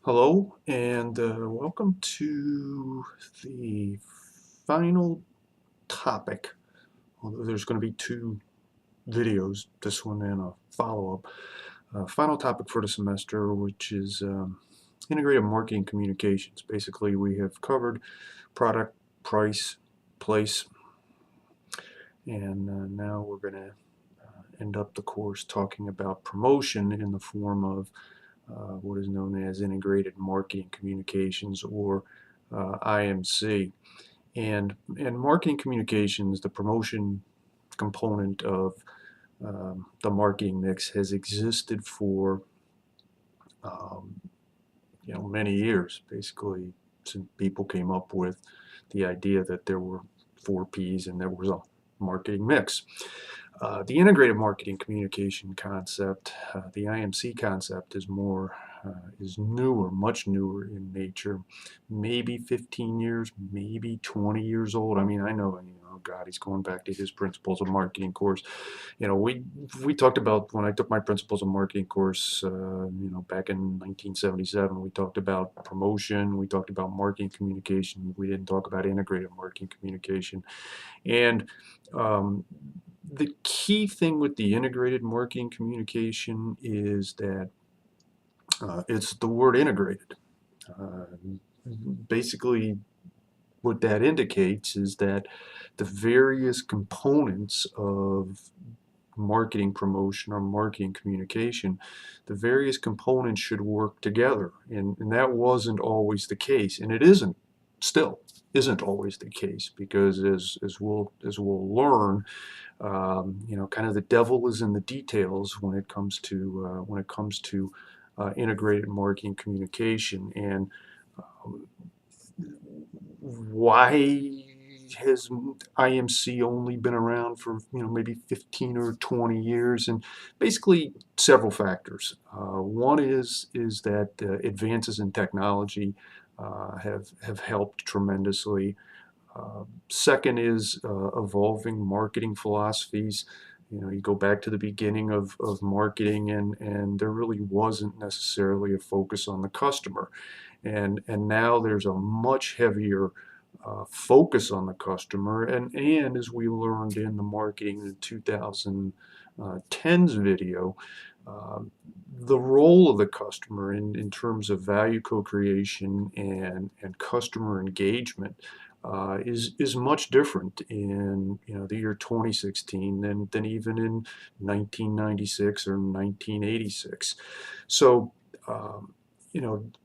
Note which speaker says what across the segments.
Speaker 1: Hello, and welcome to the final topic. Although there's going to be two videos, this one and a follow-up. Final topic for the semester, which is integrated marketing communications. Basically, we have covered product, price, place, and now we're going to end up the course talking about promotion in the form of what is known as integrated marketing communications, or IMC. And marketing communications, the promotion component of the marketing mix, has existed for um, many years, basically since people came up with the idea that there were four P's and there was a marketing mix. The integrated marketing communication concept, the IMC concept, is newer, much newer in nature, maybe 15 years, maybe 20 years old. I mean, I know, God, he's going back to his principles of marketing course. We talked about, when I took my principles of marketing course, back in 1977. We talked about promotion, we talked about marketing communication. We didn't talk about integrated marketing communication. And the key thing with the integrated marketing communication is that it's the word integrated. Uh, Basically, what that indicates is that the various components of marketing promotion or marketing communication, the various components should work together. And that wasn't always the case, and it still isn't always the case, because as we'll learn, kind of the devil is in the details when it comes to integrated marketing communication. And um, why has IMC only been around for maybe 15 or 20 years? And basically several factors. One is that advances in technology have helped tremendously. Second is evolving marketing philosophies. You go back to the beginning of marketing, and there really wasn't necessarily a focus on the customer. And now there's a much heavier focus on the customer. And as we learned in the marketing in 2010's video, the role of the customer in terms of value co-creation and customer engagement is much different in the year 2016 than even in 1996 or 1986. So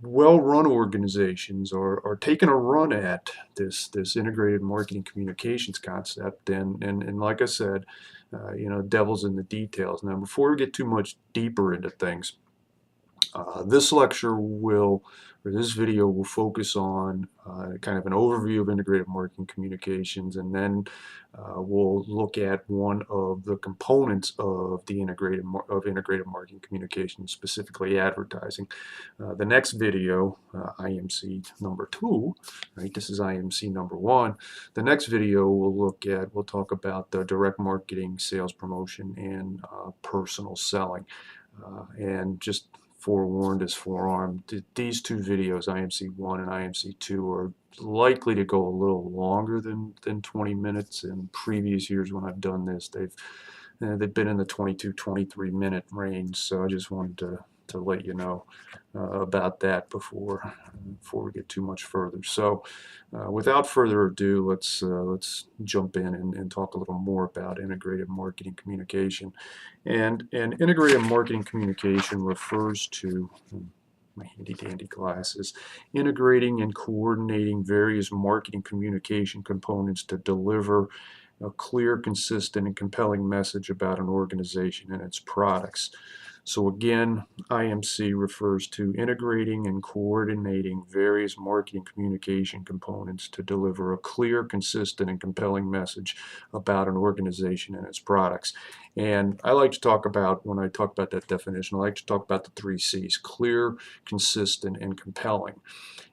Speaker 1: well-run organizations are taking a run at this integrated marketing communications concept, and like I said, devil's in the details. Now, before we get too much deeper into things, this lecture will, or this video will focus on kind of an overview of integrated marketing communications, and then we'll look at one of the components of the integrated marketing communications, specifically advertising. The next video, IMC number 2, right? This is IMC number 1. The next video we'll talk about the direct marketing, sales promotion, and personal selling. And just forewarned is forearmed. These two videos, IMC1 and IMC2, are likely to go a little longer than 20 minutes. In previous years when I've done this, they've been in the 22-23 minute range. So I just wanted to let you know about that before we get too much further. So without further ado, let's jump in and talk a little more about integrated marketing communication. And integrated marketing communication refers to, my handy dandy glasses, integrating and coordinating various marketing communication components to deliver a clear, consistent, and compelling message about an organization and its products. So again, IMC refers to integrating and coordinating various marketing communication components to deliver a clear, consistent, and compelling message about an organization and its products. And I like to talk about, when I talk about that definition, I like to talk about the 3 C's: clear, consistent, and compelling.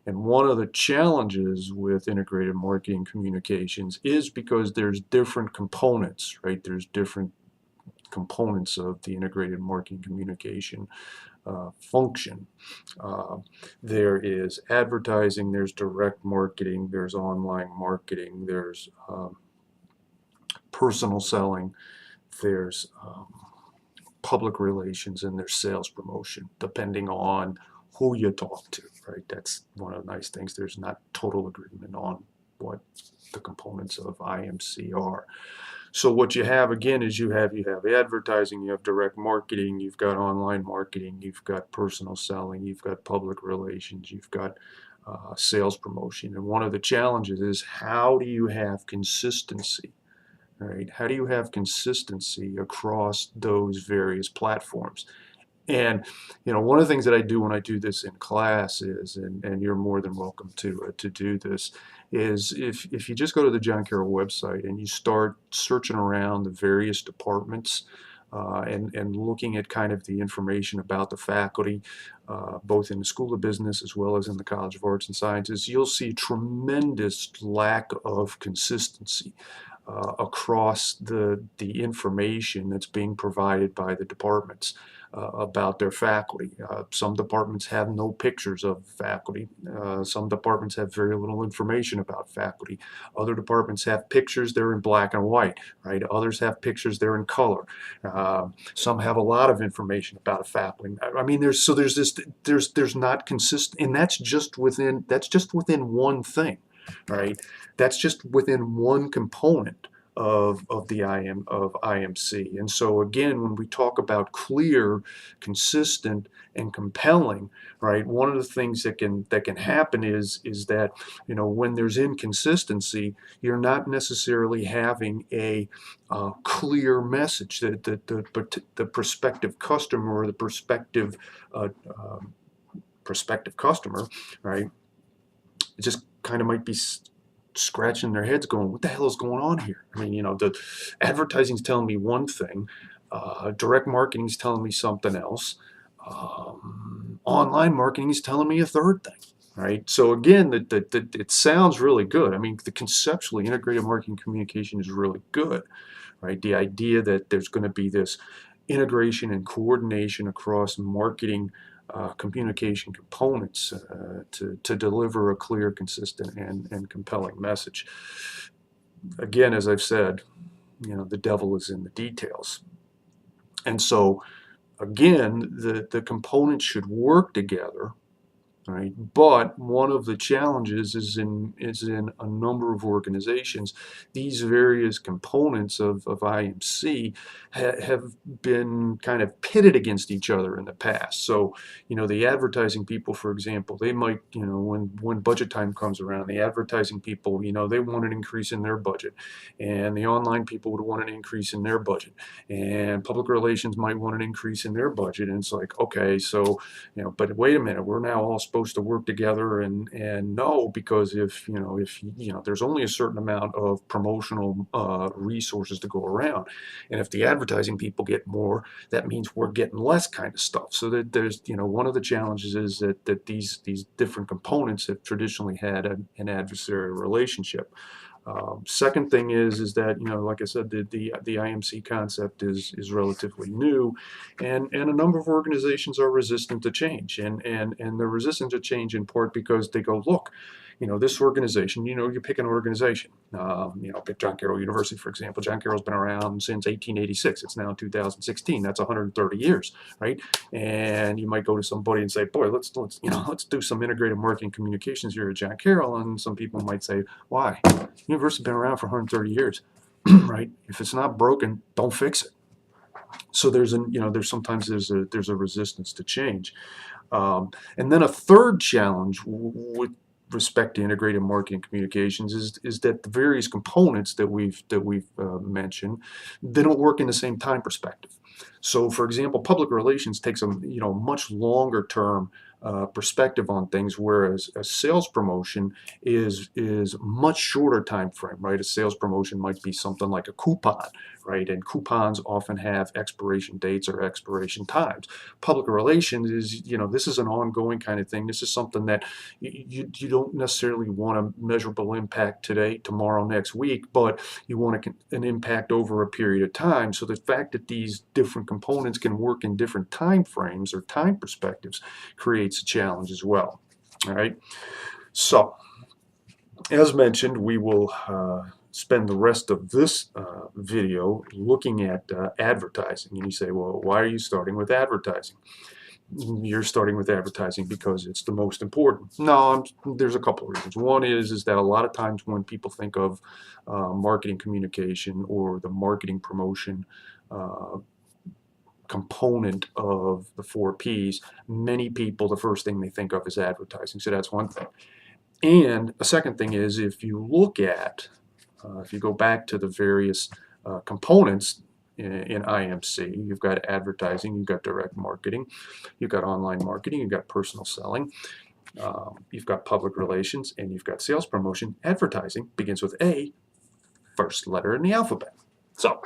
Speaker 1: And one of the challenges with integrated marketing communications is because there's different components, right? There's different components of the integrated marketing communication function. There is advertising, there's direct marketing, there's online marketing, there's personal selling, there's public relations, and there's sales promotion, depending on who you talk to, right? That's one of the nice things. There's not total agreement on what the components of IMC are. So what you have again is you have advertising, you have direct marketing, you've got online marketing, you've got personal selling, you've got public relations, you've got sales promotion. And one of the challenges is, how do you have consistency? Right? How do you have consistency across those various platforms? And one of the things that I do when I do this in class is, and you're more than welcome to do this, is if you just go to the John Carroll website and you start searching around the various departments and looking at kind of the information about the faculty, both in the School of Business as well as in the College of Arts and Sciences, you'll see tremendous lack of consistency across the information that's being provided by the departments about their faculty. Some departments have no pictures of faculty. Some departments have very little information about faculty. Other departments have pictures, they're in black and white, right? Others have pictures, they're in color. Some have a lot of information about a faculty. I mean, there's not consistent, and that's just within one thing, right? That's just within one component of IMC. And so again, when we talk about clear, consistent, and compelling, right, one of the things that can happen is that when there's inconsistency, you're not necessarily having a clear message that the prospective customer or the prospective customer, right, it just kind of might be scratching their heads going, what the hell is going on here? I mean, the advertising's telling me one thing, direct marketing's telling me something else, online marketing is telling me a third thing, right? So again, it sounds really good. I mean, the conceptually integrated marketing communication is really good, right? The idea that there's going to be this integration and coordination across marketing communication components to deliver a clear, consistent, and compelling message. Again, as I've said, the devil is in the details. And so, again, the components should work together, right? But one of the challenges is in a number of organizations, these various components of IMC have been kind of pitted against each other in the past. So, the advertising people, for example, they might, when budget time comes around, the advertising people, they want an increase in their budget, and the online people would want an increase in their budget, and public relations might want an increase in their budget. And it's like, okay, so, but wait a minute, we're now all supposed to work together, and no, because if there's only a certain amount of promotional resources to go around, and if the advertising people get more, that means we're getting less kind of stuff. So that there's one of the challenges is that these different components have traditionally had an adversarial relationship. Second thing is that, like I said, the IMC concept is relatively new, and a number of organizations are resistant to change, and they're resistant to change in part because they go, look, this organization, you pick an organization, pick John Carroll University, for example. John Carroll's been around since 1886. It's now 2016. That's 130 years, right? And you might go to somebody and say, boy, let's do some integrated marketing communications here at John Carroll. And some people might say, why? The university's been around for 130 years, right? If it's not broken, don't fix it. So there's sometimes there's a resistance to change. And then a third challenge with respect to integrated marketing communications is that the various components that we've mentioned, they don't work in the same time perspective. So, for example, public relations takes a much longer term perspective on things, whereas a sales promotion is much shorter time frame, right? A sales promotion might be something like a coupon, right? And coupons often have expiration dates or expiration times. Public relations is, this is an ongoing kind of thing. This is something that you don't necessarily want a measurable impact today, tomorrow, next week, but you want an impact over a period of time. So the fact that these different components can work in different time frames or time perspectives creates a challenge as well. All right. So, as mentioned, we will spend the rest of this video looking at advertising. And you say, well, why are you starting with advertising? You're starting with advertising because it's the most important. No, there's a couple of reasons. One is that a lot of times when people think of marketing communication or the marketing promotion component of the 4 Ps, many people, the first thing they think of is advertising. So that's one thing. And a second thing is, if you look at, if you go back to the various components in IMC, you've got advertising, you've got direct marketing, you've got online marketing, you've got personal selling, you've got public relations, and you've got sales promotion. Advertising begins with A, first letter in the alphabet. So,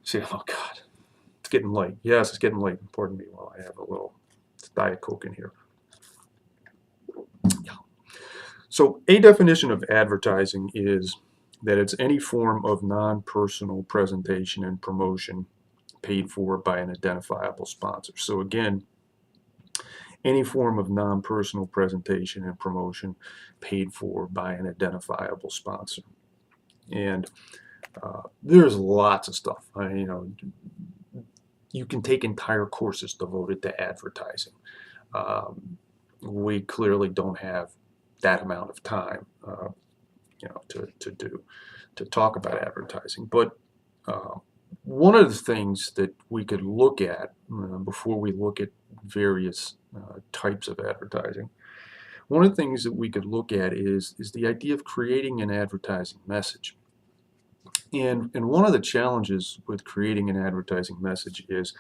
Speaker 1: see, oh God, it's getting late. Yes, it's getting late. Pardon me while I have a little Diet Coke in here. Yeah. So a definition of advertising is that it's any form of non-personal presentation and promotion paid for by an identifiable sponsor. So again, any form of non-personal presentation and promotion paid for by an identifiable sponsor. And there's lots of stuff. You can take entire courses devoted to advertising. We clearly don't have that amount of time, to talk about advertising. But one of the things that we could look at before we look at various types of advertising, one of the things that we could look at is the idea of creating an advertising message. And one of the challenges with creating an advertising message is,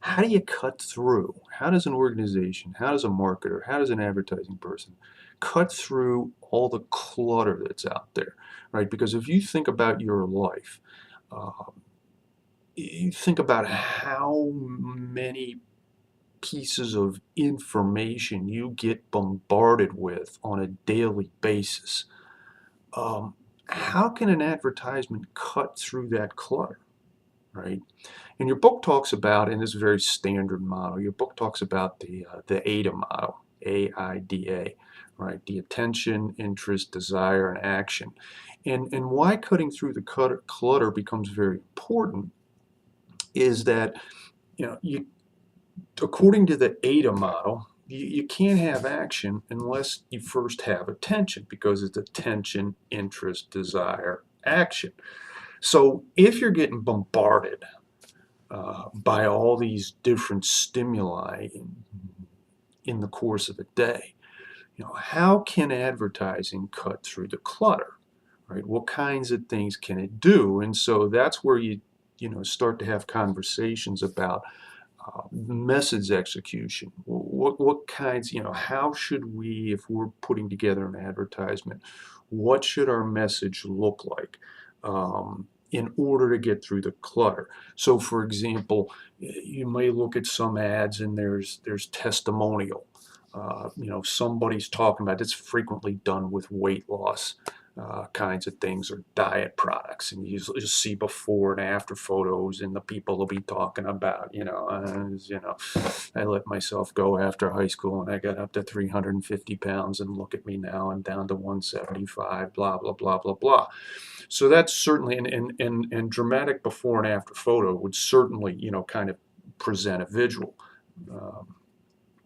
Speaker 1: how do you cut through? How does an organization, how does a marketer, how does an advertising person cut through all the clutter that's out there, right? Because if you think about your life, you think about how many pieces of information you get bombarded with on a daily basis. How can an advertisement cut through that clutter, right? And your book talks about, and this is a very standard model, your book talks about the AIDA model, AIDA, right? The attention, interest, desire, and action. And why cutting through the clutter becomes very important is that, according to the AIDA model, you can't have action unless you first have attention, because it's attention, interest, desire, action. So if you're getting bombarded by all these different stimuli in the course of a day, how can advertising cut through the clutter, right? What kinds of things can it do? And so that's where you start to have conversations about message execution. What kinds, how should we, if we're putting together an advertisement, what should our message look like in order to get through the clutter? So for example, you may look at some ads and there's testimonial. Somebody's talking about, it's frequently done with weight loss kinds of things, or diet products, and you just see before and after photos, and the people will be talking about, I let myself go after high school and I got up to 350 pounds, and look at me now, I'm down to 175, blah, blah, blah, blah, blah. So that's certainly, and dramatic before and after photo would certainly, kind of present a visual.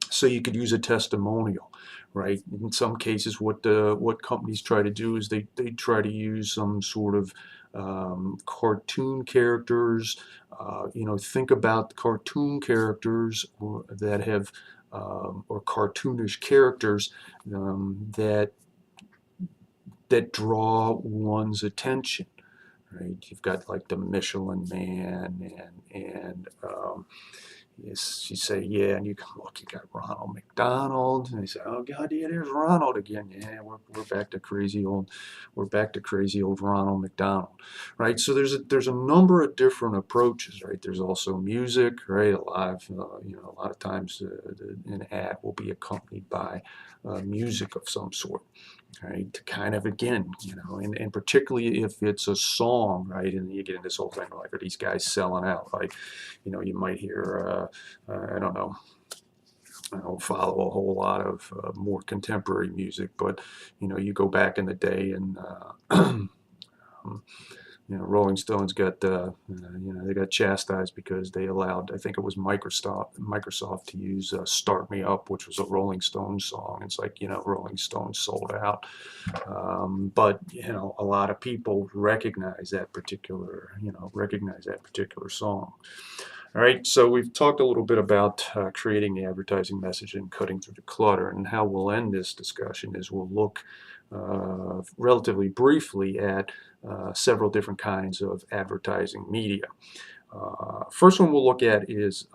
Speaker 1: So you could use a testimonial, right? In some cases, what companies try to do is they try to use some sort of cartoon characters. Think about cartoon characters that have or cartoonish characters that draw one's attention. Right? You've got like the Michelin Man and you say, yeah, and you can look, you got Ronald McDonald, and they say, oh God, yeah, there's Ronald again. Yeah, we're back to crazy old Ronald McDonald, right? So there's a number of different approaches, right? There's also music, right? A lot of times an ad will be accompanied by music of some sort, right? To kind of, again, and particularly if it's a song, right? And you get into this whole thing like, are these guys selling out? Like, you might hear, I don't know, I don't follow a whole lot of more contemporary music, but you go back in the day and Rolling Stones got they got chastised because they allowed, I think it was Microsoft to use "Start Me Up," which was a Rolling Stones song. It's like, Rolling Stones sold out, but a lot of people recognize that particular song. All right, so we've talked a little bit about creating the advertising message and cutting through the clutter, and how we'll end this discussion is we'll look relatively briefly at several different kinds of advertising media. First one we'll look at is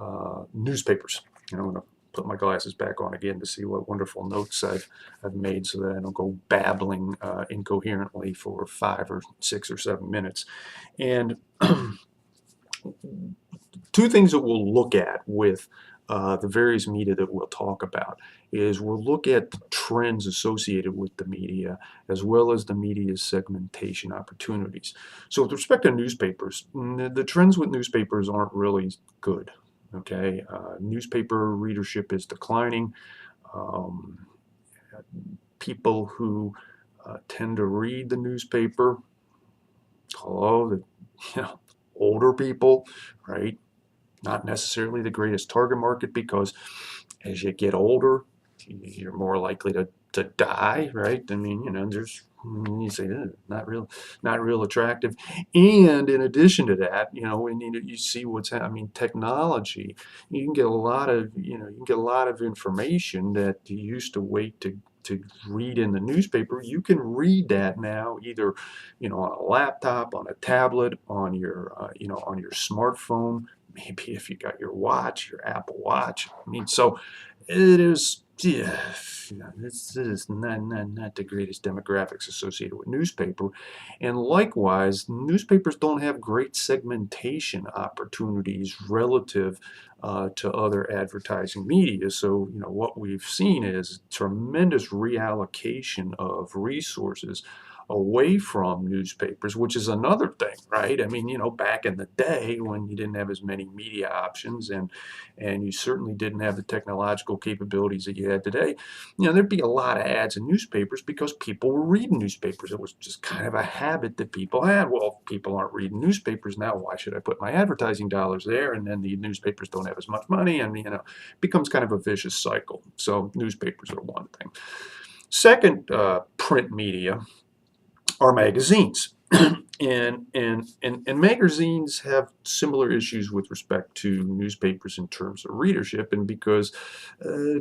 Speaker 1: newspapers. I'm going to put my glasses back on again to see what wonderful notes I've made so that I don't go babbling incoherently for 5 or 6 or 7 minutes. And two things that we'll look at with the various media that we'll talk about is we'll look at the trends associated with the media as well as the media's segmentation opportunities. So with respect to newspapers, the trends with newspapers aren't really good. Okay, newspaper readership is declining. People who tend to read the newspaper, older people, right? Not necessarily the greatest target market, because as you get older, you're more likely to die, right? I mean, you say, not real attractive. And in addition to that, when you see technology, you can get a lot of information that you used to wait to read in the newspaper. You can read that now either, on a laptop, on a tablet, on your smartphone, maybe if you got your watch, your Apple Watch. So it is, this is not the greatest demographics associated with newspaper. And likewise, newspapers don't have great segmentation opportunities relative to other advertising media. So, what we've seen is tremendous reallocation of resources away from newspapers, which is another thing, right? Back in the day when you didn't have as many media options, and you certainly didn't have the technological capabilities that you had today, there'd be a lot of ads in newspapers because people were reading newspapers. It was just kind of a habit that people had. Well, if people aren't reading newspapers now, why should I put my advertising dollars there? And then the newspapers don't have as much money, and it becomes kind of a vicious cycle. So newspapers are one thing. Second, print media are magazines. and magazines have similar issues with respect to newspapers in terms of readership, and because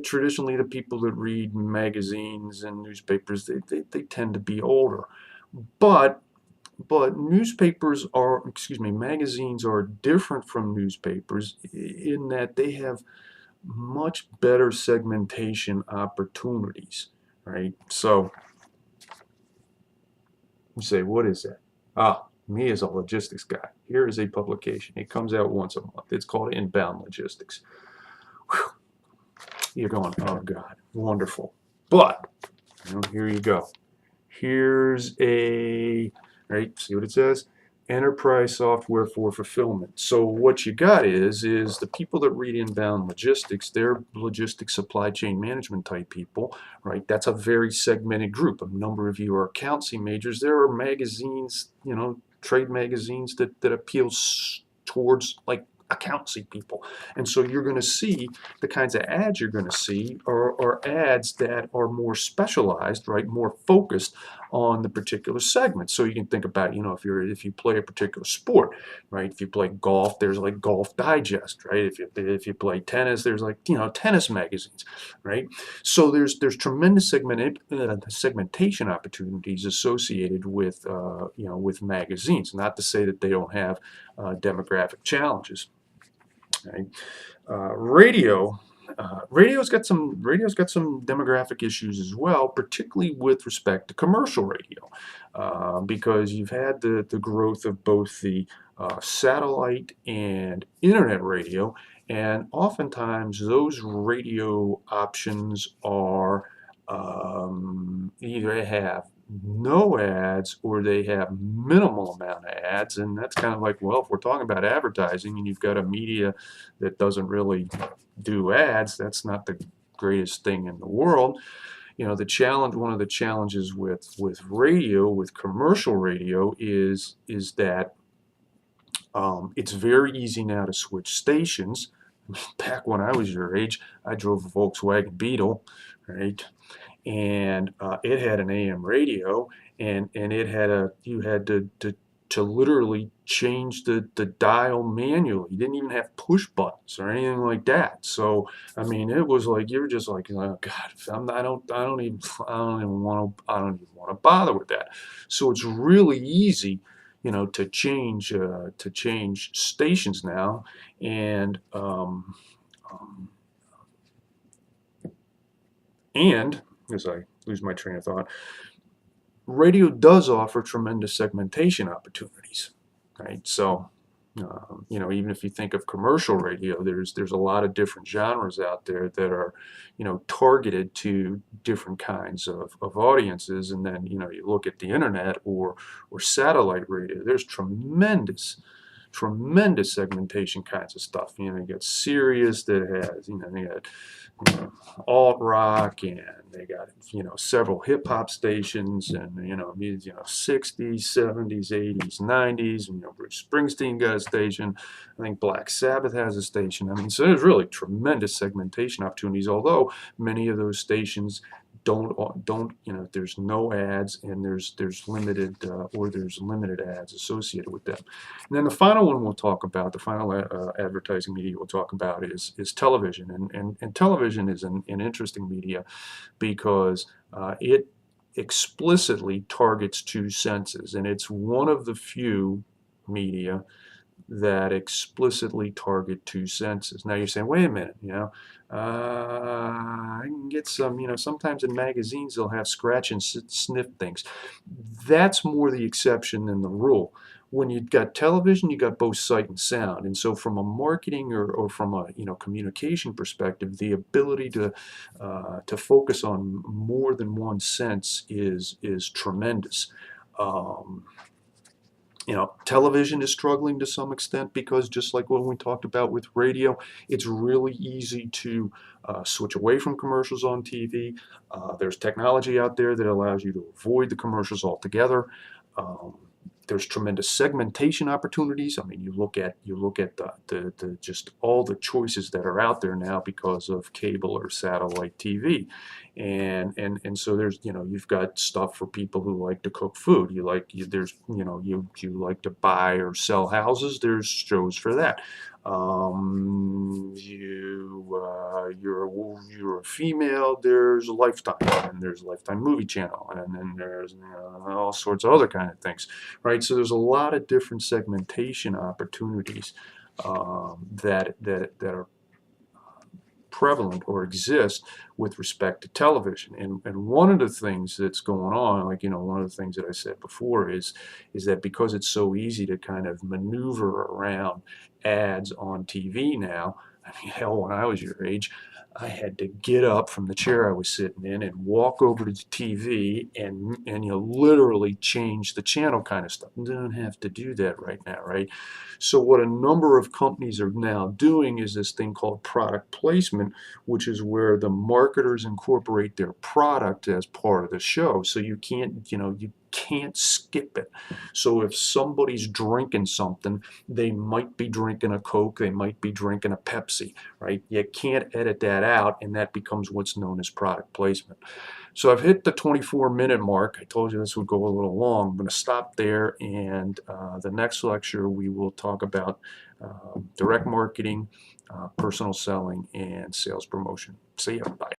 Speaker 1: traditionally the people that read magazines and newspapers, they tend to be older. But magazines are different from newspapers in that they have much better segmentation opportunities, right? So you say, what is that? Me as a logistics guy. Here is a publication. It comes out once a month. It's called Inbound Logistics. Whew. You're going, oh God, wonderful. But here you go. Here's right, see what it says? Enterprise software for fulfillment. So what you got is the people that read Inbound Logistics, they're logistics supply chain management type people, right? That's a very segmented group. A number of you are accountancy majors. There are magazines, trade magazines that appeals towards like accountancy people. And so you're going to see the kinds of ads you're going to see are ads that are more specialized, right? More focused on the particular segment. So you can think about, if you play a particular sport, right? If you play golf, there's like Golf Digest, right? If you play tennis, there's like, tennis magazines, right? So there's tremendous segmentation opportunities associated with with magazines. Not to say that they don't have demographic challenges. Right? Radio. Radio's got some demographic issues as well, particularly with respect to commercial radio, because you've had the growth of both the satellite and internet radio, and oftentimes those radio options are either have no ads or they have minimal amount of ads, and that's kind of like, well, if we're talking about advertising and you've got a media that doesn't really do ads, that's not the greatest thing in the world. One of the challenges with radio, with commercial radio, is that it's very easy now to switch stations. Back when I was your age, I drove a Volkswagen Beetle, right? And it had an AM radio, and it had you had to literally change the dial manually. You didn't even have push buttons or anything like that. So I mean, it was like you were just like, oh God, I don't even want to bother with that. So it's really easy, to change stations now, and um, and as I lose my train of thought, radio does offer tremendous segmentation opportunities, right? So, even if you think of commercial radio, there's a lot of different genres out there that are, targeted to different kinds of audiences. And then, you look at the internet or satellite radio, there's tremendous segmentation kinds of stuff. You got Sirius that has, they got alt rock, and they got several hip hop stations, and 60s, 70s, 80s, 90s, and Bruce Springsteen got a station. I think Black Sabbath has a station. I mean, so there's really tremendous segmentation opportunities. Although many of those stations don't there's no ads, and there's limited ads associated with them. And then the final one we'll talk about, the final advertising media we'll talk about is television, and television is an interesting media because it explicitly targets two senses, and it's one of the few media that explicitly target two senses. Now you're saying, wait a minute, I can get some, sometimes in magazines they'll have scratch and sniff things. That's more the exception than the rule. When you've got television, you got both sight and sound. And so from a marketing or from a communication perspective, the ability to focus on more than one sense is tremendous. Um, Television is struggling to some extent because just like what we talked about with radio, it's really easy to switch away from commercials on TV. There's technology out there that allows you to avoid the commercials altogether. Um, there's tremendous segmentation opportunities. I mean, you look at the just all the choices that are out there now because of cable or satellite TV, and so there's you've got stuff for people who like to cook food. You like to buy or sell houses. There's shows for that. You're a female. There's Lifetime, and there's Lifetime Movie Channel, and then there's all sorts of other kind of things, right? So there's a lot of different segmentation opportunities that are prevalent or exist with respect to television. And one of the things that's going on, like, one of the things that I said before is that because it's so easy to kind of maneuver around ads on TV now, I mean, hell, when I was your age, I had to get up from the chair I was sitting in and walk over to the TV and literally change the channel kind of stuff. You don't have to do that right now, right? So what a number of companies are now doing is this thing called product placement, which is where the marketers incorporate their product as part of the show. So you can't skip it. So if somebody's drinking something, they might be drinking a Coke, they might be drinking a Pepsi, right? You can't edit that out, and that becomes what's known as product placement. So I've hit the 24-minute mark. I told you this would go a little long. I'm going to stop there, and the next lecture we will talk about direct marketing, personal selling, and sales promotion. See ya. Bye.